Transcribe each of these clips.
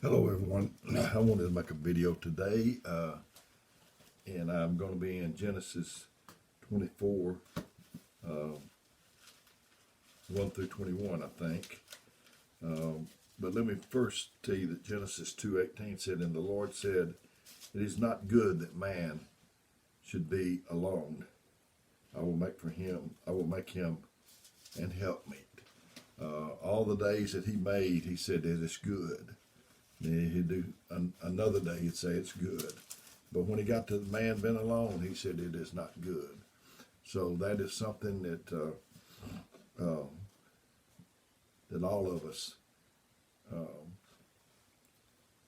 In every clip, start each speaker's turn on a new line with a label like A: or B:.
A: Hello everyone. I wanted to make a video today, and I'm going to be in Genesis 24, 1 through 21, I think. But let me first tell you that Genesis 2:18 said, "And the Lord said, it is not good that man should be alone. I will make him and helpmeet." All the days that he made, he said it is good. Then he'd do another day, he'd say it's good. But when he got to the man being alone, he said it is not good. So that is something that that all of us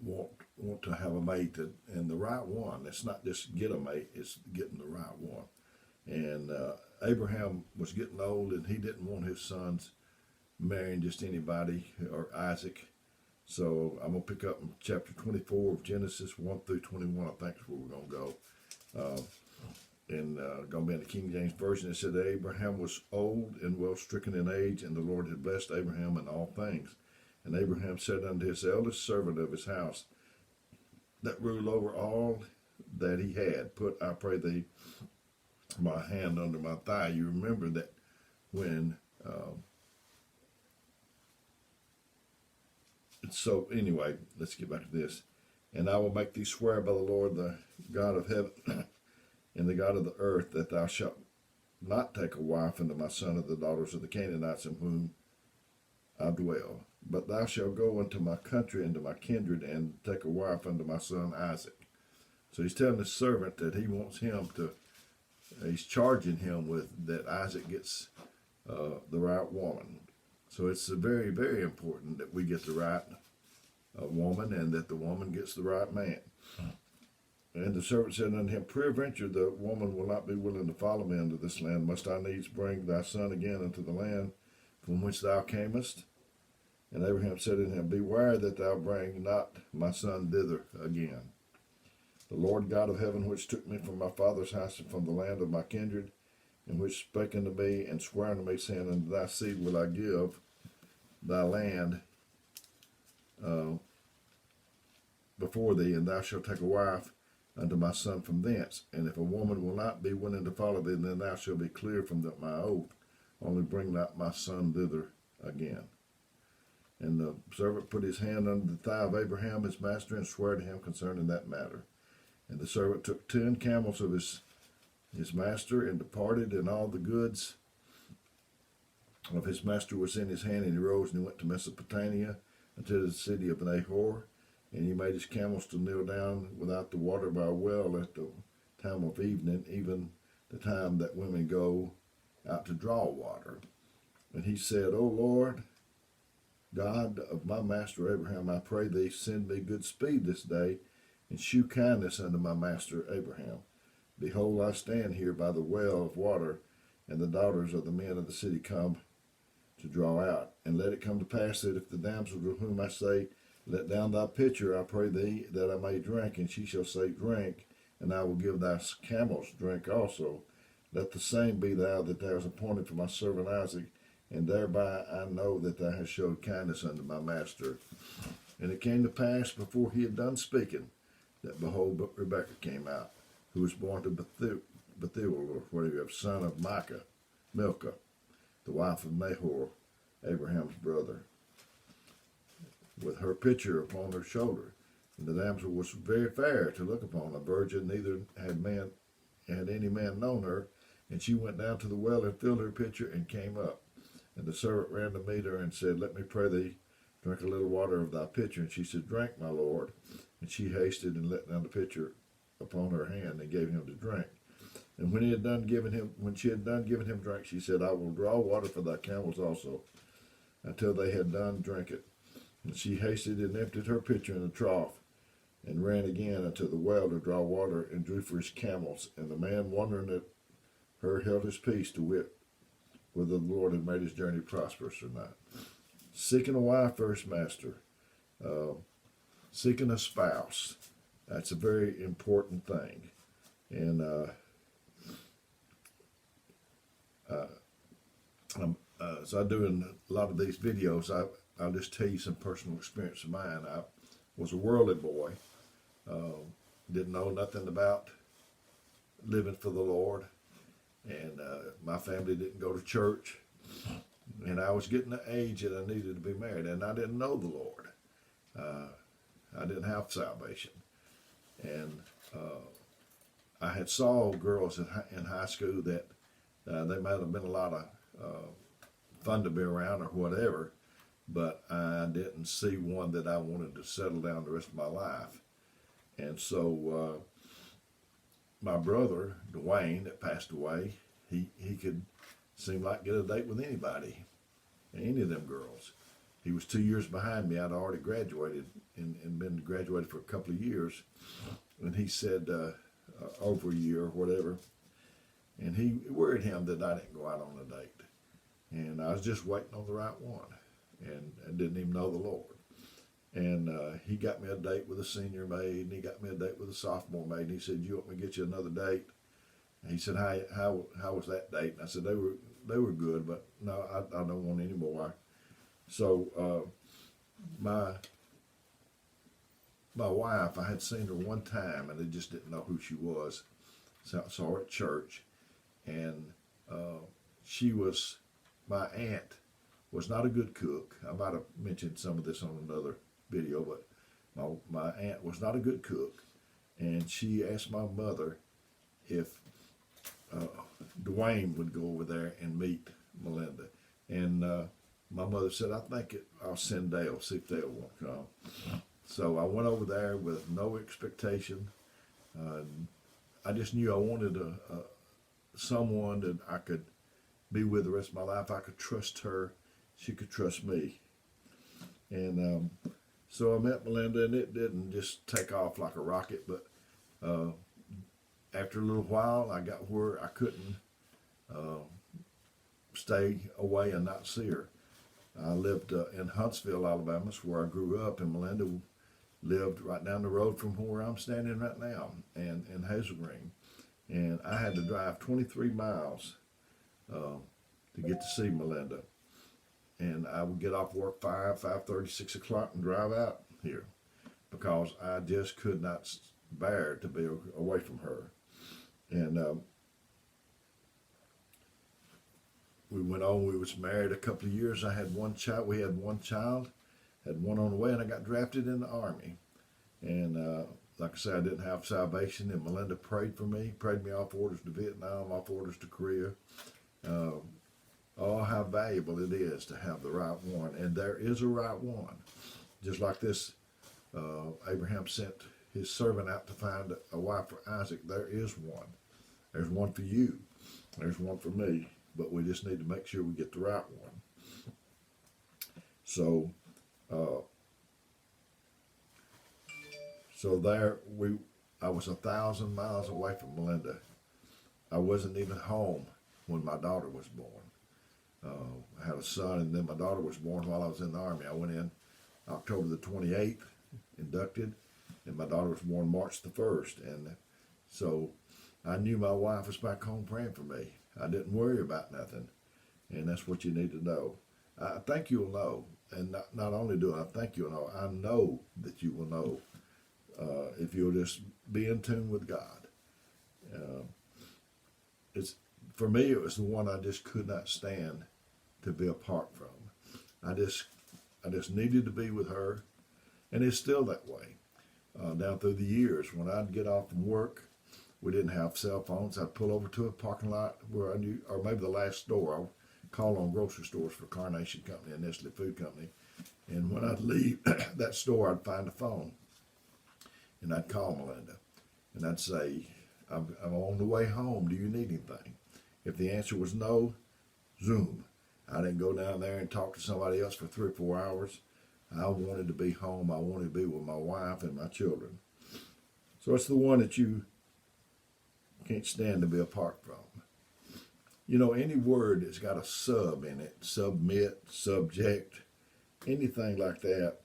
A: want to have a mate, and the right one. It's not just get a mate; it's getting the right one. And Abraham was getting old, and he didn't want his sons marrying just anybody, or Isaac. So I'm going to pick up in chapter 24 of Genesis 1 through 21. I think is where we're going to go. And going to be in the King James Version. It said that Abraham was old and well stricken in age, and the Lord had blessed Abraham in all things. And Abraham said unto his eldest servant of his house, that ruled over all that he had, put, I pray thee, my hand under my thigh. You remember that when... So anyway, let's get back to this. "And I will make thee swear by the Lord, the God of heaven and the God of the earth, that thou shalt not take a wife unto my son of the daughters of the Canaanites in whom I dwell. But thou shalt go into my country, into my kindred, and take a wife unto my son Isaac." So he's telling his servant that he wants him to, he's charging him with that Isaac gets the right woman. So it's very, very important that we get the right woman, and that the woman gets the right man. And the servant said unto him, "Peradventure the woman will not be willing to follow me unto this land. Must I needs bring thy son again unto the land from which thou camest?" And Abraham said unto him, "Beware that thou bring not my son thither again. The Lord God of heaven, which took me from my father's house and from the land of my kindred, and which spake unto me and sware unto me, saying, Unto thy seed will I give thy land before thee, and thou shalt take a wife unto my son from thence. And if a woman will not be willing to follow thee, then thou shalt be clear from my oath. Only bring not my son thither again." And the servant put his hand under the thigh of Abraham his master, and sware to him concerning that matter. And the servant took 10 camels of his master, and departed, and all the goods of his master was in his hand. And he rose and he went to Mesopotamia, unto the city of Nahor. And he made his camels to kneel down without the water by a well at the time of evening, even the time that women go out to draw water. And he said, "O Lord, God of my master Abraham, I pray thee, send me good speed this day, and shew kindness unto my master Abraham. Behold, I stand here by the well of water, and the daughters of the men of the city come to draw out. And let it come to pass that if the damsel to whom I say, Let down thy pitcher, I pray thee, that I may drink, and she shall say, Drink, and I will give thy camels drink also. Let the same be thou that thou hast appointed for my servant Isaac, and thereby I know that thou hast showed kindness unto my master." And it came to pass, before he had done speaking, that behold, Rebekah came out, who was born to Bethuel, or whatever, son of Milcah, the wife of Nahor, Abraham's brother, with her pitcher upon her shoulder. And the damsel was very fair to look upon, a virgin, neither had any man known her. And she went down to the well and filled her pitcher and came up. And the servant ran to meet her and said, "Let me pray thee, drink a little water of thy pitcher." And she said, "Drink, my lord." And she hasted and let down the pitcher upon her hand and gave him to drink. And when she had done giving him drink, she said, "I will draw water for thy camels also," until they had done drink it. And she hasted and emptied her pitcher in the trough, and ran again unto the well to draw water, and drew for his camels. And the man, wondering at her, held his peace, to wit, whether the Lord had made his journey prosperous or not. Seeking a wife for his master, seeking a spouse, that's a very important thing. And as I do in a lot of these videos, I'll just tell you some personal experience of mine. was a worldly boy. Didn't know nothing about living for the Lord. And my family didn't go to church. And I was getting the age that I needed to be married. And I didn't know the Lord. I didn't have salvation. And I had saw girls in high school that they might have been a lot of fun to be around or whatever, but I didn't see one that I wanted to settle down the rest of my life. And so my brother, Dwayne, that passed away, he could seem like get a date with anybody, any of them girls. He was 2 years behind me. I'd already graduated and been graduated for a couple of years. And he said over a year or whatever. And he worried him that I didn't go out on a date. And I was just waiting on the right one. And I didn't even know the Lord. And he got me a date with a senior maid, and he got me a date with a sophomore maid. And he said, "You want me to get you another date?" And he said, how was that date? And I said, they were good, but no, I don't want any more. So my wife, I had seen her one time, and I just didn't know who she was. So I saw her at church, and my aunt was not a good cook. I might have mentioned some of this on another video, but my aunt was not a good cook, and she asked my mother if Dwayne would go over there and meet Melinda. And my mother said, I'll send Dale, see if Dale won't come. So I went over there with no expectation. I just knew I wanted someone that I could be with the rest of my life. I could trust her. She could trust me. And so I met Melinda, and it didn't just take off like a rocket, but after a little while, I got where I couldn't stay away and not see her. I lived in Huntsville, Alabama, that's where I grew up, and Melinda lived right down the road from where I'm standing right now, and in Hazel Green. And I had to drive 23 miles to get to see Melinda. And I would get off work 5:30, 6 o'clock and drive out here because I just could not bear to be away from her. And we went on. We was married a couple of years. I had one child. We had one child, had one on the way, and I got drafted in the Army. And like I said, I didn't have salvation, and Melinda prayed for me, prayed me off orders to Vietnam, off orders to Korea. Oh, how valuable it is to have the right one. And there is a right one. Just like this, Abraham sent his servant out to find a wife for Isaac. There is one. There's one for you. There's one for me. But we just need to make sure we get the right one. So, I was 1,000 miles away from Melinda. I wasn't even home when my daughter was born. I had a son, and then my daughter was born while I was in the Army. I went in October the 28th, inducted, and my daughter was born March the 1st. And so I knew my wife was back home praying for me. I didn't worry about nothing, and that's what you need to know. I think you'll know, and not only do I think you'll know, I know that you will know if you'll just be in tune with God. For me, it was the one I just could not stand to be apart from. I just needed to be with her, and it's still that way. Down through the years, when I'd get off from work, we didn't have cell phones. I'd pull over to a parking lot where I knew, or maybe the last store. I'd call on grocery stores for Carnation Company and Nestle Food Company. And when I'd leave that store, I'd find a phone, and I'd call Melinda, and I'd say, I'm on the way home. Do you need anything? If the answer was no, zoom. I didn't go down there and talk to somebody else for 3 or 4 hours. I wanted to be home. I wanted to be with my wife and my children. So it's the one that you can't stand to be apart from. You know, any word that's got a sub in it, submit, subject, anything like that,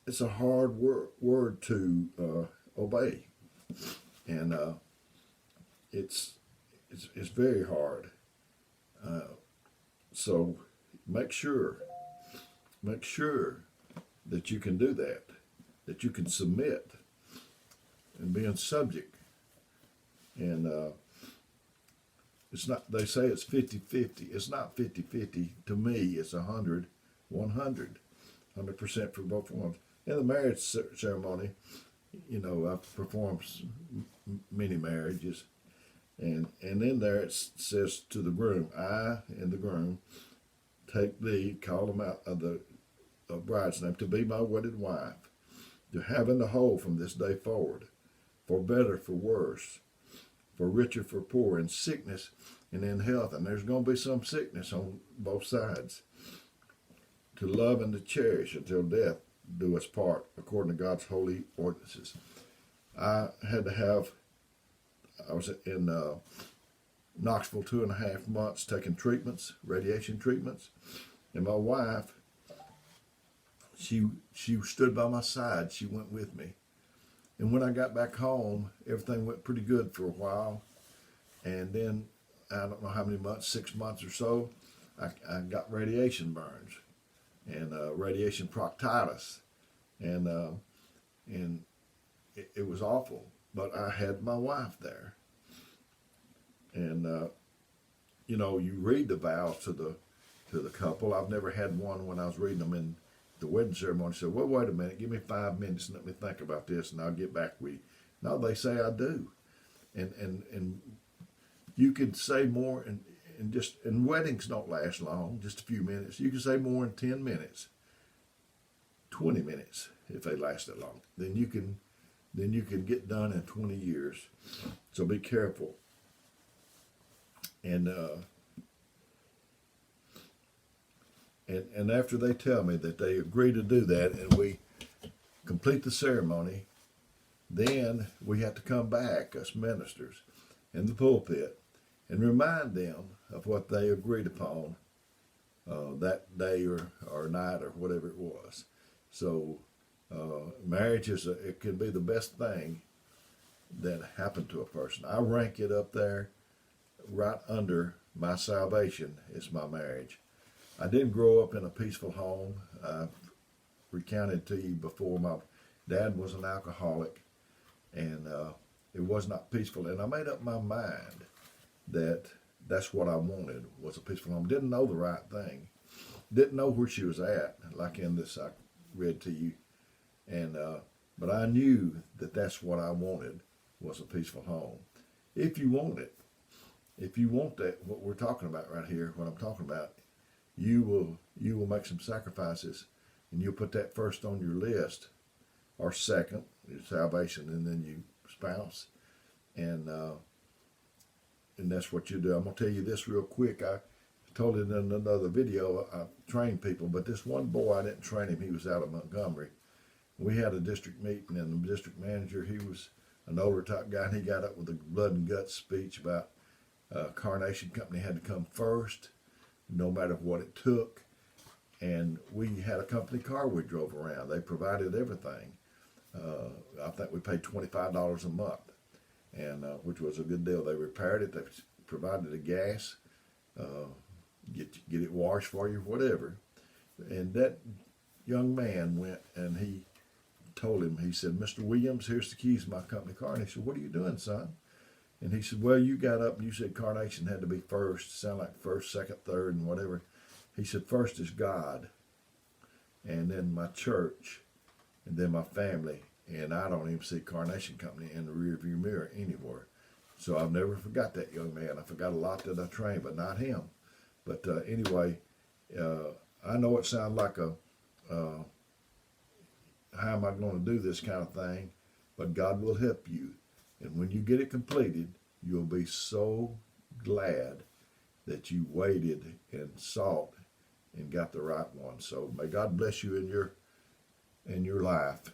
A: it's a hard word to obey. And it's very hard. So make sure that you can do that that you can submit and being subject. And it's not, they say it's 50-50. It's not 50-50. To me, it's 100-100. 100% for both ones. In the marriage ceremony, you know, I've performed many marriages. And in there it says to the groom, I and the groom take thee, call them out of the bride's name, to be my wedded wife, to have in the whole from this day forward, for better, for worse, for richer, for poor, in sickness and in health. And there's going to be some sickness on both sides. To love and to cherish until death do us part, according to God's holy ordinances. I was in Knoxville 2.5 months taking treatments, radiation treatments. And my wife, she stood by my side. She went with me. And when I got back home, everything went pretty good for a while. And then, I don't know how many months, 6 months or so, I got radiation burns and radiation proctitis. And it was awful. But I had my wife there. And, you know, you read the vows to the couple. I've never had one when I was reading them in the wedding ceremony. Said, well, wait a minute, give me 5 minutes and let me think about this and I'll get back with you. No, they say I do. And you can say more and weddings don't last long, just a few minutes. You can say more in 10 minutes, 20 minutes if they last that long. Then you can get done in 20 years. So be careful. And after they tell me that they agree to do that and we complete the ceremony, then we have to come back, us ministers, in the pulpit and remind them of what they agreed upon that day or night or whatever it was. So marriage it can be the best thing that happened to a person. I rank it up there right under my salvation is my marriage. I didn't grow up in a peaceful home. I've recounted to you before, my dad was an alcoholic, and it was not peaceful. And I made up my mind that that's what I wanted, was a peaceful home. Didn't know the right thing. Didn't know where she was at, like in this I read to you. And but I knew that that's what I wanted, was a peaceful home. If you want it, if you want that, what we're talking about right here, what I'm talking about, you will make some sacrifices, and you'll put that first on your list, or second, your salvation, and then your spouse, and that's what you do. I'm gonna tell you this real quick. I told it in another video. I trained people, but this one boy, I didn't train him. He was out of Montgomery. We had a district meeting, and the district manager, he was an older type guy, and he got up with a blood and guts speech about Carnation Company had to come first, no matter what it took. And we had a company car we drove around. They provided everything. I think we paid $25 a month, and which was a good deal. They repaired it. They provided the gas, get it washed for you, whatever. And that young man went and he told him, he said, Mr. Williams, here's the keys to my company car. And he said, what are you doing, son? And he said, well, you got up and you said Carnation had to be first, sound like first, second, third, and whatever. He said, first is God, and then my church, and then my family. And I don't even see Carnation Company in the rearview mirror anywhere. So I've never forgot that young man. I forgot a lot that I trained, but not him. But anyway, I know it sounds like how am I going to do this kind of thing? But God will help you. And when you get it completed, you'll be so glad that you waited and sought and got the right one. So may God bless you in your life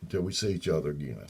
A: until we see each other again.